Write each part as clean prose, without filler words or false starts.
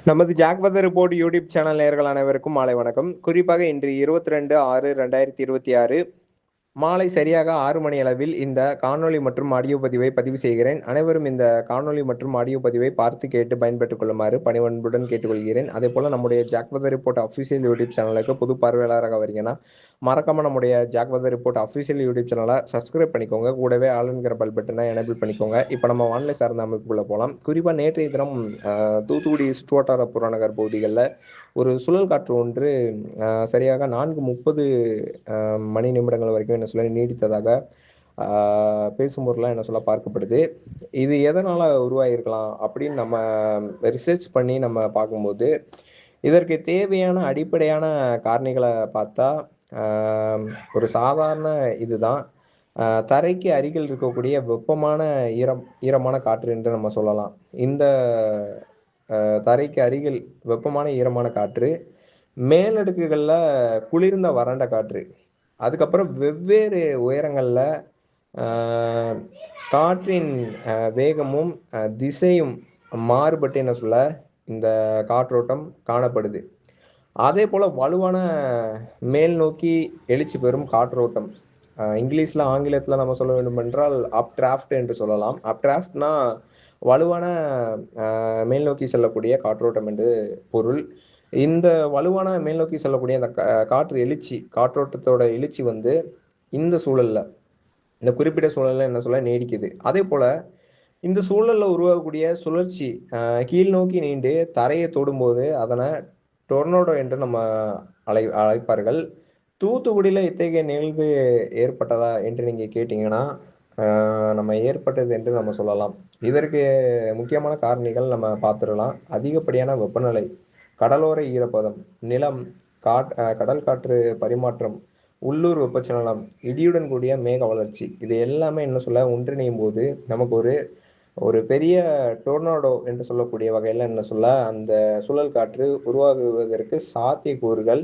நமது Jack weather report YouTube channel நேயர்கள் அனைவருக்கும் மாலை வணக்கம். குறிப்பாக இன்று 22/6/2026 மாலை சரியாக 6 மணி அளவில் இந்த காணொளி மற்றும் ஆடியோ பதிவை பதிவு செய்கிறேன். அனைவரும் இந்த காணொளி மற்றும் ஆடியோ பதிவை பார்த்து கேட்டு பயன்பெற்றுக் கொள்ளுமாறு பணிவன்புடன் கேட்டுக்கொள்கிறேன். அதே போல நம்முடைய Jack weather report official YouTube சேனலுக்கு புது பார்வையாளராக வரீங்கன்னா மறக்காம நம்முடைய Jack weather report official YouTube சேனலை சப்ஸ்கிரைப் பண்ணிக்கோங்க. கூடவே ஆளுங்கிற பெல் பட்டனை எனேபிள் பண்ணிக்கோங்க. இப்போ நம்ம வானிலை சார்ந்த அமைப்புக்குள்ள போகலாம். குறிப்பாக நேற்றைய தினம் தூத்துக்குடி சுற்றுவட்டார புறநகர் பகுதிகளில் ஒரு சுழல் காற்று ஒன்று சரியாக 4:30 மணி நிமிடங்கள் வரைக்கும் என்ன சொல்ல நீடித்ததாக பேசும் பொருளாக என்ன சொல்ல பார்க்கப்படுது. இது எதனால் உருவாகிருக்கலாம் அப்படின்னு நம்ம ரிசர்ச் பண்ணி நம்ம பார்க்கும்போது இதற்கு தேவையான அடிப்படையான காரணிகளை பார்த்தா ஒரு சாதாரண இதுதான். தரைக்கு அருகில் இருக்கக்கூடிய வெப்பமான ஈரமான காற்று என்று நம்ம சொல்லலாம். இந்த தரைக்கு அருகில் வெப்பமான ஈரமான காற்று, மேலடுக்குகளில் குளிர்ந்த வறண்ட காற்று, அதுக்கப்புறம் வெவ்வேறு உயரங்களில் காற்றின் வேகமும் திசையும் மாறுபட்டு என்ன சொல்ல இந்த காற்றோட்டம் காணப்படுது. அதே போல் வலுவான மேல் நோக்கி எழுச்சி பெறும் காற்றோட்டம், இங்கிலீஷில் ஆங்கிலத்தில் நம்ம சொல்ல வேண்டும் என்றால் அப் டிராஃப்ட் என்று சொல்லலாம். அப் டிராஃப்ட்னா வலுவான மேல் நோக்கி செல்லக்கூடிய காற்றோட்டம் என்று பொருள். இந்த வலுவான மேல் நோக்கி செல்லக்கூடிய அந்த காற்றோட்டத்தோட எழுச்சி வந்து இந்த சூழல்ல, இந்த குறிப்பிட்ட சூழல்ல என்ன சொல்ல நீடிக்குது. அதே போல இந்த சூழல்ல உருவாகக்கூடிய சுழற்சி கீழ் நோக்கி நீண்டு தரையை தொடும்போது அதனை டொர்னோடோ என்று நம்ம அழைப்பார்கள். தூத்துக்குடியில் இத்தகைய நிகழ்வு ஏற்பட்டதா என்று நீங்கள் கேட்டீங்கன்னா நம்ம ஏற்பட்டது என்று நம்ம சொல்லலாம். இதற்கு முக்கியமான காரணிகள் நம்ம பார்த்துடலாம். அதிகப்படியான வெப்பநிலை, கடலோர ஈரப்பதம், நிலம், கடல் காற்று பரிமாற்றம், உள்ளூர் வெப்பச்சலனம், இடியுடன் கூடிய மேக வளர்ச்சி, இது எல்லாமே என்ன சொல்ல ஒன்றிணையும் போது நமக்கு ஒரு பெரிய டொர்னாடோ என்று சொல்லக்கூடிய வகையில் என்ன சொல்ல அந்த சுழல் காற்று உருவாகுவதற்கு சாத்தியக்கூறுகள்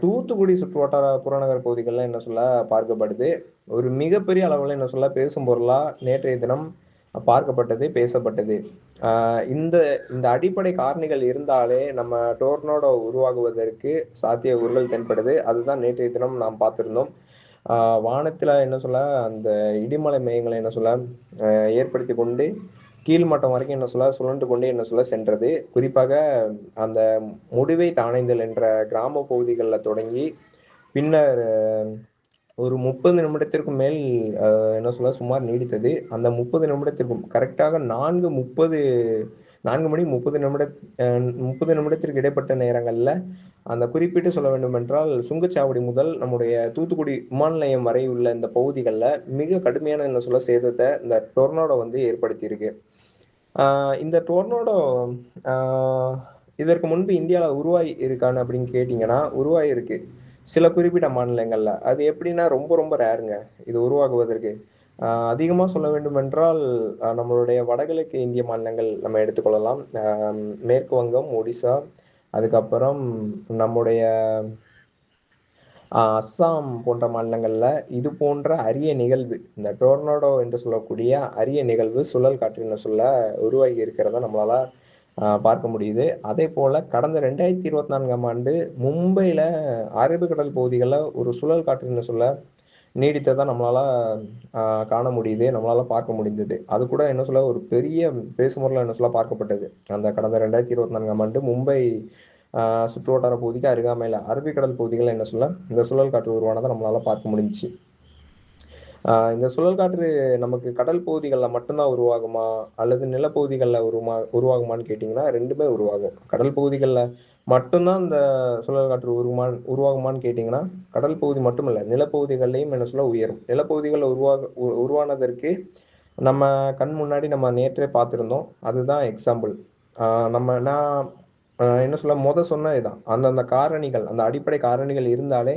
தூத்துக்குடி சுற்றுவட்டார புறநகர் பகுதிகளில் என்ன சொல்ல பார்க்கப்படுது. ஒரு மிகப்பெரிய அளவில் என்ன சொல்ல பேசும் பொருளா நேற்றைய தினம் பார்க்கப்பட்டது, பேசப்பட்டது. இந்த இந்த அடிப்படை காரணிகள் இருந்தாலே நம்ம டொர்னாடோ உருவாகுவதற்கு சாத்தியக்கூறுகள் தென்படுது. அதுதான் நேற்றைய தினம் நாம் பார்த்திருந்தோம். வானத்தில் என்ன சொல்ல அந்த இடிமலை மையங்களை என்ன சொல்ல ஏற்படுத்தி கொண்டு கீழ்மட்டம் வரைக்கும் என்ன சொல்ல சுழன்று கொண்டு என்ன சொல்ல சென்றது. குறிப்பாக அந்த முடிவை தானைந்தல் என்ற கிராம பகுதிகளில் தொடங்கி பின்னர் ஒரு 30 நிமிடத்திற்கும் மேல் என்ன சொல்ல சுமார் நீடித்தது. அந்த 30 நிமிடத்திற்கும் கரெக்டாக 4 மணி 30 நிமிடத்திற்கு இடைப்பட்ட நேரங்களில் அந்த குறிப்பிட்டு சொல்ல வேண்டும் என்றால் சுங்கச்சாவடி முதல் நம்முடைய தூத்துக்குடி விமான நிலையம் வரை உள்ள இந்த பகுதிகளில் மிக கடுமையான என்ன சொல்ல சேதத்தை இந்த டொர்னாடோ வந்து ஏற்படுத்தியிருக்கு. இந்த டொர்னாடோ இதற்கு முன்பு இந்தியாவில் உருவாகி இருக்கான்னு அப்படின்னு கேட்டிங்கன்னா உருவாகி இருக்கு சில குறிப்பிட்ட மாநிலங்களில். அது எப்படின்னா ரொம்ப ரொம்ப ரேருங்க இது உருவாகுவதற்கு. அதிகமாக சொல்ல வேண்டும் என்றால் நம்மளுடைய வடகிழக்கு இந்திய மாநிலங்கள் நம்ம எடுத்துக்கொள்ளலாம். மேற்கு வங்கம், ஒடிசா, அதுக்கப்புறம் நம்முடைய அஸ்ஸாம் போன்ற மாநிலங்களில் இது போன்ற அரிய நிகழ்வு, இந்த டொர்னாடோ என்று சொல்லக்கூடிய அரிய நிகழ்வு சுழல் காற்றுன்னு சொல்ல உருவாகி இருக்கிறத நம்மளால பார்க்க முடியுது. அதே போல கடந்த 2024ஆம் ஆண்டு மும்பையில் அரபிக்கடல் பகுதிகளில் ஒரு சுழல் காற்றுன்னு சொல்ல நீடித்ததை நம்மளால காண முடியுது, நம்மளால பார்க்க முடிந்தது. அது கூட என்ன சொல்ல ஒரு பெரிய பேசுமுறையில் என்ன சொல்ல பார்க்கப்பட்டது. அந்த கடந்த 2024ஆம் ஆண்டு மும்பை சுற்றுவட்டார பகுதிக்கு அருகாமையில் அரபிக்கடல் பகுதிகள் என்ன சொல்ல இந்த சுழல் காற்று உருவானதை நம்மளால பார்க்க முடிஞ்சிச்சு. இந்த சுழல் காற்று நமக்கு கடல் பகுதிகளில் மட்டும்தான் உருவாகுமா அல்லது நிலப்பகுதிகளில் உருவாகுமான்னு கேட்டிங்கன்னா ரெண்டுமே உருவாகும். கடல் பகுதிகளில் மட்டும்தான் இந்த சுழல் காற்று உருவாகுமான்னு கேட்டிங்கன்னா கடல் பகுதி மட்டும் இல்லை, நிலப்பகுதிகள்லையும் என்ன சொல்ல உயரும். நிலப்பகுதிகளில் உருவானதற்கு நம்ம கண் முன்னாடி நம்ம நேற்றே பார்த்துருந்தோம். அதுதான் எக்ஸாம்பிள். நான் என்ன சொல்ல சொன்ன இதுதான் அந்தந்த காரணிகள், அந்த அடிப்படை காரணிகள் இருந்தாலே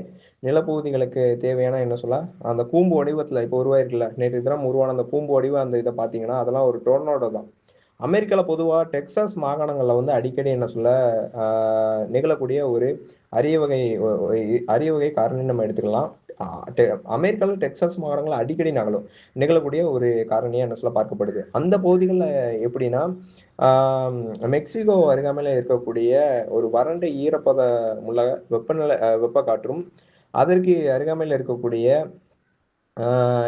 நிலப்பகுதிகளுக்கு தேவையான என்ன சொல்ல அந்த கூம்பு வடிவத்தில் இப்போ உருவாயிருக்குல்ல நேற்று தினம் உருவான அந்த கூம்பு வடிவம் அந்த இதை பார்த்தீங்கன்னா அதெல்லாம் ஒரு டொர்னாடோ தான். அமெரிக்காவில் பொதுவாக டெக்சாஸ் மாகாணங்களில் வந்து அடிக்கடி என்ன சொல்ல நிகழக்கூடிய ஒரு அரிய வகை காரணின்னு நம்ம எடுத்துக்கலாம். அமெரிக்காவில் டெக்சாஸ் மாகாணங்கள் அடிக்கடி நிகழக்கூடிய ஒரு காரணியா என்ன சொல்ல பார்க்கப்படுது. அந்த பகுதிகளில் எப்படின்னா, மெக்சிகோ அருகாமையில் இருக்கக்கூடிய ஒரு வறண்ட ஈரப்பத உள்ள வெப்பநிலை வெப்ப காற்றும், அதற்கு அருகாமையில் இருக்கக்கூடிய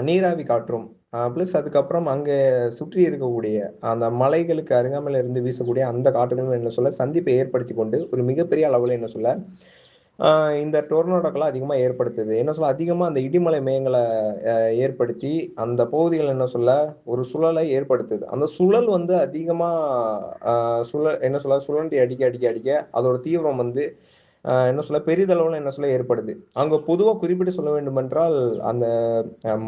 நீராவி காற்றும், ப்ளஸ் அதுக்கப்புறம் அங்கே சுற்றி இருக்கக்கூடிய அந்த மலைகளுக்கு அருகாமையில் இருந்து வீசக்கூடிய அந்த காற்றுகளும் என்ன சொல்ல சந்திப்பை ஏற்படுத்தி கொண்டு ஒரு மிகப்பெரிய அளவில் என்ன சொல்ல இந்த டொர்னோடோக்கெல்லாம் அதிகமாக ஏற்படுத்துது. என்ன சொல்ல அதிகமாக அந்த இடிமலை மேகங்களை ஏற்படுத்தி அந்த பகுதிகள் என்ன சொல்ல ஒரு சுழலை ஏற்படுத்துது. அந்த சுழல் வந்து அதிகமாக என்ன சொல்ல சுழன்றி அடிக்க அடிக்க அடிக்க அதோட தீவிரம் வந்து என்ன சொல்ல பெரிதளவில் என்ன சொல்ல ஏற்படுது. அங்க பொதுவாக குறிப்பிட்டு சொல்ல வேண்டும் என்றால் அந்த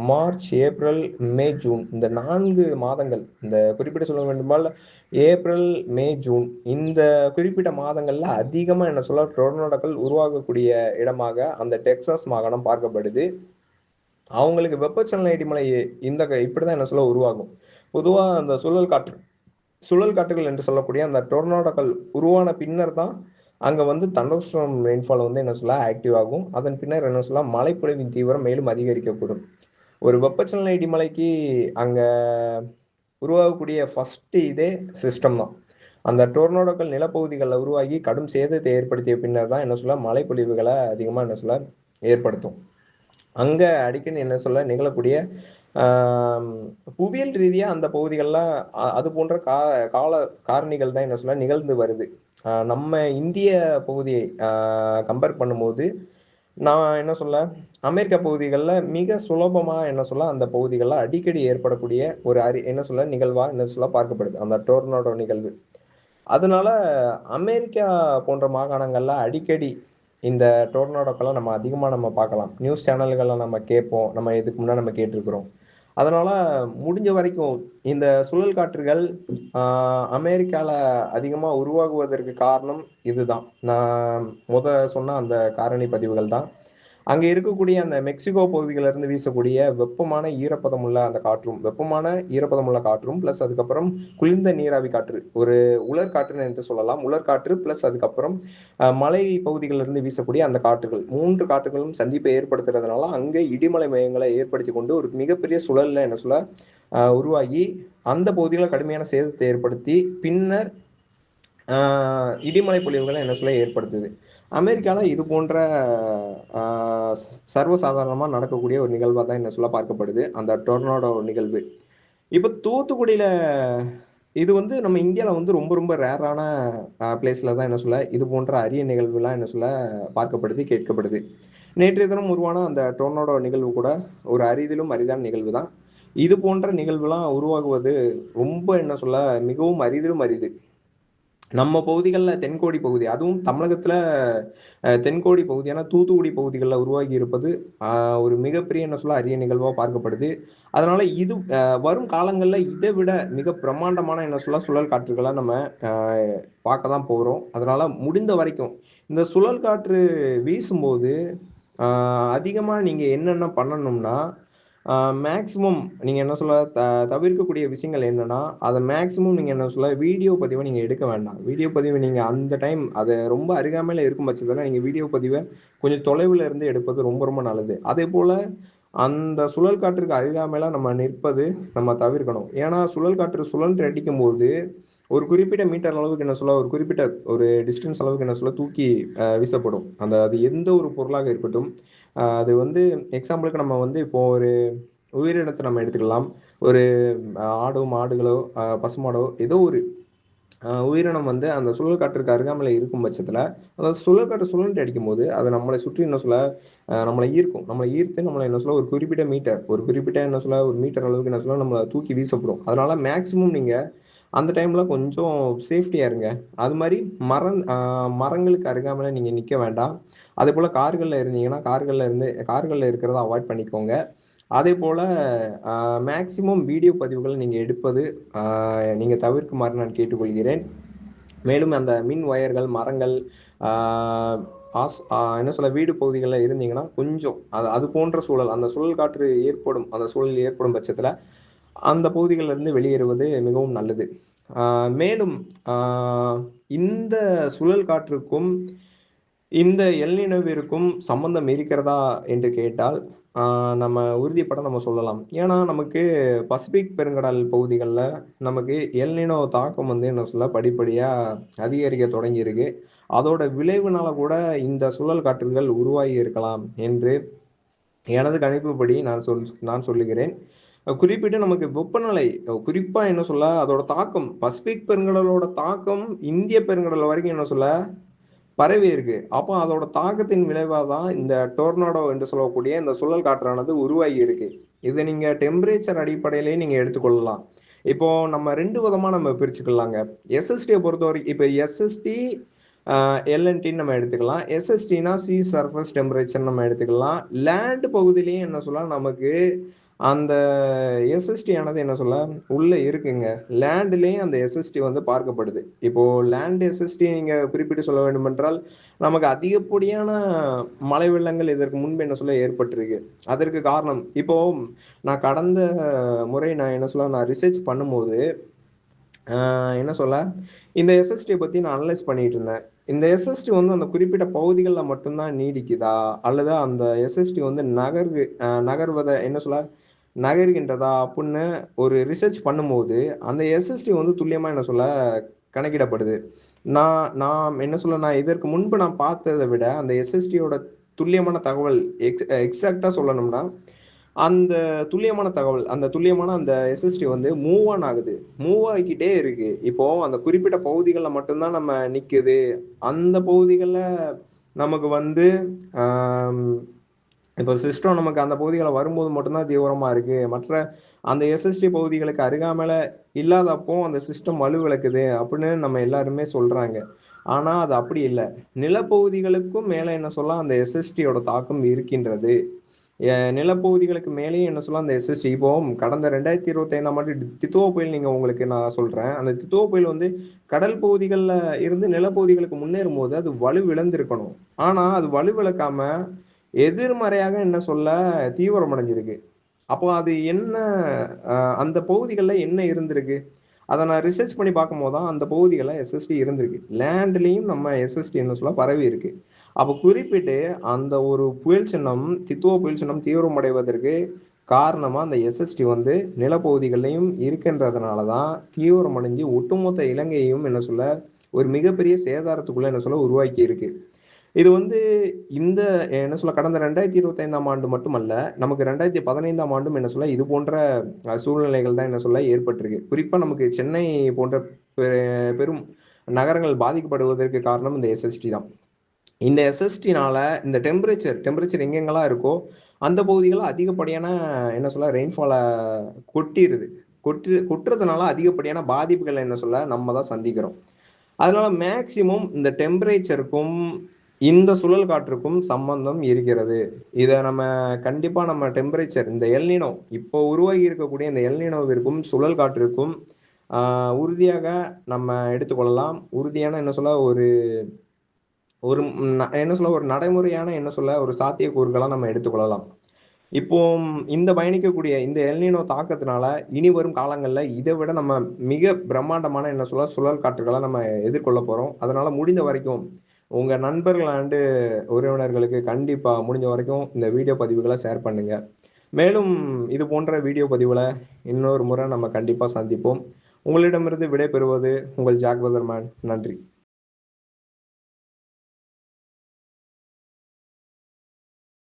மார்ச், ஏப்ரல், மே, ஜூன் இந்த 4 மாதங்கள், இந்த குறிப்பிட்டு சொல்ல வேண்டுமானால் ஏப்ரல், மே, ஜூன் இந்த குறிப்பிட்ட மாதங்கள்ல அதிகமா என்ன சொல்ல டொர்னோடோக்கள் உருவாகக்கூடிய இடமாக அந்த டெக்சாஸ் மாகாணம் பார்க்கப்படுது. அவங்களுக்கு வெப்பச்சலன இடிமலை இப்படிதான் என்ன சொல்ல உருவாகும். பொதுவா அந்த சுழல் காற்றுகள் என்று சொல்லக்கூடிய அந்த டொர்னோடோக்கள் உருவான பின்னர் தான் அங்க வந்து தண்டர்ஸ்டார்ம் ரெயின்ஃபால் வந்து என்ன சொல்ல ஆக்டிவ் ஆகும். அதன் பின்னர் என்ன சொல்ல மழைப்பொழிவின் தீவிரம் மேலும் அதிகரிக்கக்கூடும். ஒரு வெப்பச்சலன இடிமலைக்கு அங்க உருவாகக்கூடிய ஃபர்ஸ்ட் இதே சிஸ்டம் தான். அந்த டொர்னோடோக்கள் நிலப்பகுதிகளில் உருவாகி கடும் சேதத்தை ஏற்படுத்திய பின்னர் தான் என்ன சொல்ல மழைப்பொழிவுகளை அதிகமா என்ன சொல்ல ஏற்படுத்தும். அங்க அடிக்கடி என்ன சொல்ல நிகழக்கூடிய புவியியல் ரீதியா அந்த பகுதிகளில் அது போன்ற கால காரணிகள் தான் என்ன சொல்ல நிகழ்ந்து வருது. நம்ம இந்திய பகுதியை கம்பேர் பண்ணும்போது நான் என்ன சொல்ல அமெரிக்கா பகுதிகளில் மிக சுலபமா என்ன சொல்ல அந்த பகுதிகளில் அடிக்கடி ஏற்படக்கூடிய ஒரு என்ன சொல்ல நிகழ்வா என்ன சொல்ல பார்க்கப்படுது அந்த டொர்னடோ நிகழ்வு. அதனால அமெரிக்கா போன்ற மாகாணங்கள்ல அடிக்கடி இந்த டொர்னடோக்கெல்லாம் நம்ம அதிகமா நம்ம பார்க்கலாம். நியூஸ் சேனல்களை நம்ம கேட்போம். நம்ம இதுக்கு முன்னாடி நம்ம கேட்டிருக்கிறோம். அதனால முடிஞ்ச வரைக்கும் இந்த சுழல் காற்றுகள் அமெரிக்கால அதிகமா உருவாகுவதற்கு காரணம் இதுதான். நான் சொன்ன அந்த காரணி பதிவுகள் தான். அங்க இருக்கக்கூடிய அந்த மெக்சிகோ பகுதிகளில் இருந்து வீசக்கூடிய வெப்பமான ஈரப்பதமுள்ள அந்த காற்றும், வெப்பமான ஈரப்பதமுள்ள காற்றும் பிளஸ் அதுக்கப்புறம் குளிர்ந்த நீராவி காற்று, ஒரு உலர்காற்று என்று சொல்லலாம். உலர்காற்று பிளஸ் அதுக்கப்புறம் மலை பகுதிகளில் இருந்து வீசக்கூடிய அந்த காற்றுகள், 3 காற்றுகளும் சந்திப்பை ஏற்படுத்துறதுனால அங்கே இடிமலை மையங்களை ஏற்படுத்தி கொண்டு ஒரு மிகப்பெரிய சுழல்ல என்ன சொல்ல உருவாகி அந்த பகுதிகளில் கடுமையான சேதத்தை ஏற்படுத்தி பின்னர் இடிமலை பொழிவுகளை என்ன சொல்ல ஏற்படுத்துது. அமெரிக்காவில் இது போன்ற சர்வசாதாரணமாக நடக்கக்கூடிய ஒரு நிகழ்வாக தான் என்ன சொல்ல பார்க்கப்படுது அந்த டொர்னாடோ நிகழ்வு. இப்போ தூத்துக்குடியில் இது வந்து நம்ம இந்தியாவில் வந்து ரொம்ப ரொம்ப ரேரான பிளேஸில் தான் என்ன சொல்ல இது போன்ற அரிய நிகழ்வுலாம் என்ன சொல்ல பார்க்கப்படுது, கேட்கப்படுது. நேற்றைய தினம் உருவான அந்த டொர்னாடோ நிகழ்வு கூட ஒரு அரிதிலும் அரிதான நிகழ்வு தான். இது போன்ற நிகழ்வுலாம் உருவாகுவது ரொம்ப என்ன சொல்ல மிகவும் அரிதிலும் அரிது. நம்ம பகுதிகளில் தென்கோடி பகுதி, அதுவும் தமிழகத்தில் தென்கோடி பகுதியான தூத்துக்குடி பகுதிகளில் உருவாகி இருப்பது ஒரு மிகப்பெரிய என்ன சொல்ல அரிய நிகழ்வாக பார்க்கப்படுது. அதனால இது வரும் காலங்களில் இதை விட மிக பிரம்மாண்டமான என்ன சொல்ல சுழல் காற்றுகளை நம்ம பார்க்க தான் போகிறோம். அதனால முடிந்த வரைக்கும் இந்த சுழல் காற்று வீசும்போது அதிகமாக நீங்கள் என்னென்ன பண்ணணும்னா மேக்ஸிமம் நீங்கள் என்ன சொல்ல தவிர்க்கக்கூடிய விஷயங்கள் என்னன்னா அதை மேக்ஸிமம் நீங்கள் என்ன சொல்ல வீடியோ பதிவை நீங்கள் எடுக்க வேண்டாம். வீடியோ பதிவை நீங்கள் அந்த டைம் அது ரொம்ப அருகாமையில் இருக்கும் பட்சத்தில் நீங்கள் வீடியோ பதிவை கொஞ்சம் தொலைவில் இருந்து எடுப்பது ரொம்ப ரொம்ப நல்லது. அதே போல் அந்த சுழல் காற்றுக்கு அருகாமையில நம்ம நிற்பது நம்ம தவிர்க்கணும். ஏன்னா சுழல் காற்று சுழன்று அடிக்கும் போது ஒரு குறிப்பிட்ட மீட்டர் அளவுக்கு என்ன சொல்ல ஒரு குறிப்பிட்ட ஒரு டிஸ்டன்ஸ் அளவுக்கு என்ன சொல்ல தூக்கி வீசப்படும். அது எந்த ஒரு பொருளாக இருக்கட்டும். அது வந்து எக்ஸாம்பிளுக்கு நம்ம வந்து இப்போ ஒரு உயிரினத்தை நம்ம எடுத்துக்கலாம். ஒரு ஆடோ மாடுகளோ பசுமாடோ ஏதோ ஒரு உயிரினம் வந்து அந்த சுழல் காற்றுக்கு அருகாமையில் இருக்கும் பட்சத்தில் அதாவது சுழல் காற்று சுழன்று அடிக்கும் போது அது நம்மளை சுற்றி என்ன சொல்ல நம்மளை ஈர்க்கும். நம்மளை ஈர்த்து நம்மளை என்ன சொல்ல ஒரு குறிப்பிட்ட என்ன சொல்ல ஒரு மீட்டர் அளவுக்கு என்ன சொல்ல நம்மளை தூக்கி வீசப்படும். அதனால மேக்சிமம் நீங்கள் அந்த டைம்ல கொஞ்சம் சேஃப்டியா இருங்க. அது மாதிரி மரங்களுக்கு அருகாமையில் நீங்கள் நிற்க வேண்டாம். அதே போல் கார்களில் இருந்தீங்கன்னா கார்களில் இருக்கிறத அவாய்ட் பண்ணிக்கோங்க. அதே போல் மேக்சிமம் வீடியோ பதிவுகளை நீங்கள் எடுப்பது நீங்கள் தவிர்க்குமாறு நான் கேட்டுக்கொள்கிறேன். மேலும் அந்த மின் ஒயர்கள், மரங்கள், என்ன சொல்ல வீடு பகுதிகளில் இருந்தீங்கன்னா கொஞ்சம் அது போன்ற சூழல் அந்த சுழல் காற்று அந்த சூழல் ஏற்படும் பட்சத்தில் அந்த பகுதிகளிலிருந்து வெளியேறுவது மிகவும் நல்லது. மேலும் இந்த சுழல் காற்றுக்கும் இந்த எல்நினோவிற்கும் சம்பந்தம் இருக்கிறதா என்று கேட்டால் நம்ம உறுதிப்பட நம்ம சொல்லலாம். ஏன்னா நமக்கு பசிபிக் பெருங்கடல் பகுதிகளில் நமக்கு எல்நினோ தாக்கம் வந்து என்ன சொல்ல படிப்படியா அதிகரிக்க தொடங்கி இருக்கு. அதோட விளைவுனால கூட இந்த சுழல் காற்றுகள் உருவாகி இருக்கலாம் என்று எனது கணிப்புப்படி நான் சொல்லுகிறேன். குறிப்பிட்டு நமக்கு வெப்பநிலை குறிப்பா என்ன சொல்ல அதோட தாக்கம் பசிபிக் பெருங்கடலோட தாக்கம் இந்திய பெருங்கடல் வரைக்கும் என்ன சொல்ல பரவி இருக்கு. அப்போ அதோட தாக்கத்தின் விளைவாக தான் இந்த டோர்னாடோ என்று சொல்லக்கூடிய இந்த சுழல் காற்றானது உருவாகி இருக்கு. இதை நீங்க டெம்பரேச்சர் அடிப்படையிலே நீங்க எடுத்துக்கொள்ளலாம். இப்போ நம்ம ரெண்டு விதமா நம்ம பிரிச்சுக்கலாங்க. எஸ்எஸ்டியை பொறுத்த வரைக்கும் இப்போ எஸ்எஸ்டி எல்என்டின்னு நம்ம எடுத்துக்கலாம். எஸ்எஸ்டினா சி சர்ஃபேஸ் டெம்பரேச்சர் நம்ம எடுத்துக்கலாம். லேண்ட் பகுதியிலையும் என்ன சொல்லலாம் நமக்கு அந்த எஸ்எஸ்டி ஆனது என்ன சொல்ல உள்ள இருக்குங்க. லேண்ட்லேயும் அந்த எஸ்எஸ்டி வந்து பார்க்கப்படுது. இப்போ லேண்ட் எஸ்எஸ்டி நீங்க குறிப்பிட்டு சொல்ல வேண்டும் என்றால் நமக்கு அதிகப்படியான மழை வெள்ளங்கள் இதற்கு முன்பு என்ன சொல்ல ஏற்பட்டிருக்கு. அதற்கு காரணம் இப்போ நான் கடந்த முறை நான் என்ன சொல்ல நான் ரிசர்ச் பண்ணும்போது என்ன சொல்ல இந்த எஸ்எஸ்டியை பத்தி நான் அனலைஸ் பண்ணிட்டு இருந்தேன். இந்த எஸ்எஸ்டி வந்து அந்த குறிப்பிட்ட பகுதிகளில் மட்டும்தான் நீடிக்குதா அல்லது அந்த எஸ்எஸ்டி வந்து நகர்வதை என்ன சொல்ல நகர்கின்றதா அப்படின்னு ஒரு ரிசர்ச் பண்ணும்போது அந்த எஸ்எஸ்டி வந்து துல்லியமா என்ன சொல்ல கணக்கிடப்படுது. நான் என்ன சொல்ல நான் இதற்கு முன்பு நான் பார்த்ததை விட அந்த எஸ்எஸ்டியோட துல்லியமான தகவல் எக்ஸாக்டா சொல்லணும்னா அந்த துல்லியமான தகவல் அந்த துல்லியமான அந்த எஸ்எஸ்டி வந்து மூவ் ஆன் ஆகுது. மூவ் ஆகிக்கிட்டே இருக்கு. இப்போ அந்த குறிப்பிட்ட பகுதிகளில் மட்டும்தான் நம்ம நிக்குது. அந்த பகுதிகளில் நமக்கு வந்து இப்போ சிஸ்டம் நமக்கு அந்த பகுதிகளை வரும்போது மட்டும்தான் தீவிரமா இருக்கு. மற்ற அந்த எஸ்எஸ்டி பகுதிகளுக்கு அருகாமையில இல்லாதப்போ அந்த சிஸ்டம் வலுவிழக்குது அப்படின்னு நம்ம எல்லாருமே சொல்றாங்க. ஆனா அது அப்படி இல்லை. நிலப்பகுதிகளுக்கும் மேல என்ன சொல்ல அந்த எஸ்எஸ்டியோட தாக்கம் இருக்கின்றது. நிலப்பகுதிகளுக்கு மேலேயும் என்ன சொல்ல அந்த எஸ்எஸ்டி இப்போ கடந்த 2025ஆம் ஆண்டு தித்துவா புயல் நீங்க உங்களுக்கு நான் சொல்றேன். அந்த தித்துவா புயல் வந்து கடல் பகுதிகளில் இருந்து நிலப்பகுதிகளுக்கு முன்னேறும் போது அது வலுவிழந்திருக்கணும். ஆனா அது வலுவிழக்காம எதிர்மறையாக என்ன சொல்ல தீவிரம் அடைஞ்சிருக்கு. அப்போ அது என்ன அந்த பகுதிகளில் என்ன இருந்திருக்கு அதை நான் ரிசர்ச் பண்ணி பார்க்கும் போது தான் அந்த பகுதிகளில் எஸ்எஸ்டி இருந்திருக்கு. லேண்ட்லேயும் நம்ம எஸ்எஸ்டி என்ன சொல்ல பரவி இருக்கு. அப்போ குறிப்பிட்டு அந்த ஒரு புயல் சின்னம் தித்துவ புயல் சின்னம் தீவிரமடைவதற்கு காரணமா அந்த எஸ்எஸ்டி வந்து நிலப்பகுதிகளையும் இருக்கின்றதுனால தான் தீவிரமடைஞ்சு ஒட்டுமொத்த இலங்கையையும் என்ன சொல்ல ஒரு மிகப்பெரிய சேதாரத்துக்குள்ள என்ன சொல்ல உருவாக்கி இருக்கு. இது வந்து இந்த என்ன சொல்ல கடந்த 2025ஆம் ஆண்டு மட்டுமல்ல நமக்கு 2015ஆம் ஆண்டும் என்ன சொல்ல இது போன்ற சூழ்நிலைகள் தான் என்ன சொல்ல ஏற்பட்டிருக்கு. குறிப்பா நமக்கு சென்னை போன்ற பெரும் நகரங்கள் பாதிக்கப்படுவதற்கு காரணம் இந்த எஸ்எஸ்டி தான். இந்த எஸ்எஸ்டினால இந்த டெம்பரேச்சர் எங்கெங்கெல்லாம் இருக்கோ அந்த பகுதிகளில் அதிகப்படியான என்ன சொல்ல ரெயின்ஃபாலை கொட்டிடுது. கொட்டுறதுனால அதிகப்படியான பாதிப்புகள் என்ன சொல்ல நம்ம தான் சந்திக்கிறோம். அதனால மேக்சிமம் இந்த டெம்பரேச்சருக்கும் இந்த சுழல் காற்றுக்கும் சம்பந்தம் இருக்கிறது. இதை நம்ம கண்டிப்பா நம்ம டெம்பரேச்சர் இந்த எல்னினோ இப்போ உருவாகி இருக்கக்கூடிய இந்த எல்னினோவிற்கும் சுழல் காற்றுக்கும் உறுதியாக நம்ம எடுத்துக்கொள்ளலாம். உறுதியான என்ன சொல்ல ஒரு ஒரு என்ன சொல்ல ஒரு நடைமுறையான என்ன சொல்ல ஒரு சாத்தியக்கூறுகளா நம்ம எடுத்துக்கொள்ளலாம். இப்போ இந்த பயணிக்கக்கூடிய இந்த எல்னினோ தாக்கத்தினால இனி வரும் காலங்களில் இதை விட நம்ம மிக பிரம்மாண்டமான என்ன சொல்ல சுழல் காற்றுகளை நம்ம எதிர்கொள்ள போறோம். அதனால முடிந்த வரைக்கும் உங்க நண்பர்கள் அண்டு உறவினர்களுக்கு கண்டிப்பா முடிஞ்ச வரைக்கும் இந்த வீடியோ பதிவுகளை ஷேர் பண்ணுங்க. மேலும் இது போன்ற வீடியோ பதிவுகளை இன்னொரு முறை நம்ம கண்டிப்பா சந்திப்போம். உங்களிடமிருந்து விடை பெறுவது உங்கள் ஜாக் வெதர்மேன். நன்றி.